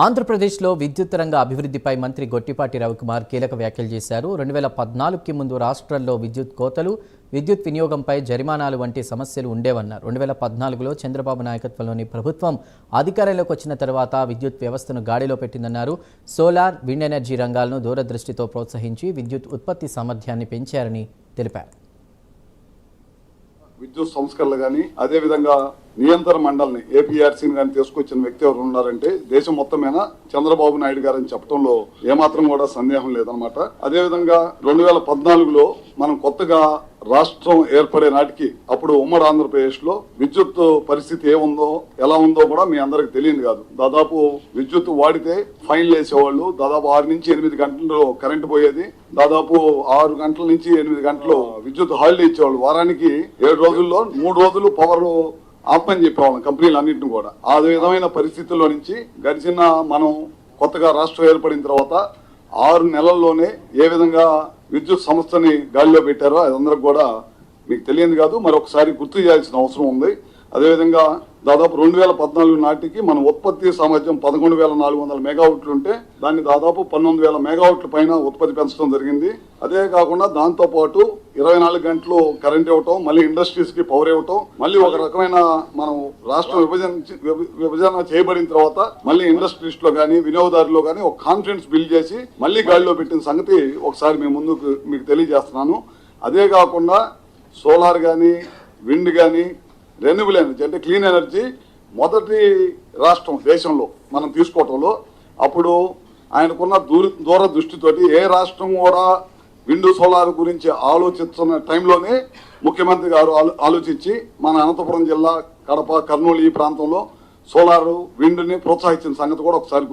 ఆంధ్రప్రదేశ్లో విద్యుత్ రంగ అభివృద్ధిపై మంత్రి గొట్టిపాటి రవికుమార్ కీలక వ్యాఖ్యలు చేశారు. 2014కి ముందు రాష్ట్రాల్లో విద్యుత్ కోతలు, విద్యుత్ వినియోగంపై జరిమానాలు వంటి సమస్యలు ఉండేవన్నారు. 2014లో చంద్రబాబు నాయకత్వంలోని ప్రభుత్వం అధికారంలోకి వచ్చిన తర్వాత విద్యుత్ వ్యవస్థను గాడిలో పెట్టిందన్నారు. సోలార్, విండ్ ఎనర్జీ రంగాలను దూరదృష్టితో ప్రోత్సహించి విద్యుత్ ఉత్పత్తి సామర్థ్యాన్ని పెంచారని తెలిపారు. విద్యుత్ సంస్కరణలు కానీ అదే విధంగా నియంత్రణ మండలిని ఏపీఆర్సీని కానీ తీసుకొచ్చిన వ్యక్తి ఎవరు ఉన్నారంటే దేశం మొత్తమేనా చంద్రబాబు నాయుడు గారు అని చెప్పడంలో ఏమాత్రం కూడా సందేహం లేదనమాట. అదేవిధంగా 2014లో మనం కొత్తగా రాష్ట్రం ఏర్పడే నాటికి అప్పుడు ఉమ్మడి ఆంధ్రప్రదేశ్ లో విద్యుత్ పరిస్థితి ఎలా ఉందో కూడా మీ అందరికి తెలియదు కాదు. దాదాపు విద్యుత్ వాడితే ఫైన్లు వేసేవాళ్ళు. దాదాపు 6 నుంచి 8 గంటలు కరెంటు పోయేది. దాదాపు 6 గంటల నుంచి 8 గంటలు విద్యుత్ హాలిడే ఇచ్చేవాళ్ళు. వారానికి 7 రోజుల్లో 3 రోజులు పవర్ ఆపని చెప్పేవాళ్ళం కంపెనీలు అన్నింటిని కూడా. ఆ విధమైన పరిస్థితుల్లో నుంచి గడిచిన మనం కొత్తగా రాష్ట్రం ఏర్పడిన తర్వాత 6 నెలల్లోనే ఏ విధంగా విద్యుత్ సంస్థని గాలిలో పెట్టారో అది అందరికి కూడా మీకు తెలియదు కాదు, మరొకసారి గుర్తు చేయాల్సిన అవసరం ఉంది. అదేవిధంగా దాదాపు 2014 నాటికి మన ఉత్పత్తి సామర్థ్యం 11,400 మెగావాట్లు ఉంటే దాన్ని దాదాపు 19,000 మెగావాట్ల పైన ఉత్పత్తి పెంచడం జరిగింది. అదే కాకుండా దాంతో పాటు 24 గంటలు కరెంట్ ఇవ్వటం, మళ్ళీ ఇండస్ట్రీస్ కి పవర్ ఇవ్వటం, మళ్ళీ ఒక రకమైన మనం రాష్ట్రం విభజన చేయబడిన తర్వాత మళ్ళీ ఇండస్ట్రీస్ లో కానీ వినియోగదారులో కానీ ఒక కాన్ఫిడెన్స్ బిల్డ్ చేసి మళ్ళీ గాలిలో పెట్టిన సంగతి ఒకసారి మేము ముందుకు మీకు తెలియజేస్తున్నాను. అదే కాకుండా సోలార్ కానీ విండ్ కానీ రెన్యూబుల్ ఎనర్జీ అంటే క్లీన్ ఎనర్జీ మొదటి రాష్ట్రం దేశంలో మనం తీసుకోవటంలో అప్పుడు ఆయనకున్న దూరదృష్టితోటి ఏ రాష్ట్రం కూడా విండ్ సోలార్ గురించి ఆలోచిస్తున్న టైంలోనే ముఖ్యమంత్రి గారు ఆలోచించి మన అనంతపురం జిల్లా, కడప, కర్నూలు ఈ ప్రాంతంలో సోలార్, విండ్ని ప్రోత్సహించిన సంగతి కూడా ఒకసారి గుర్తు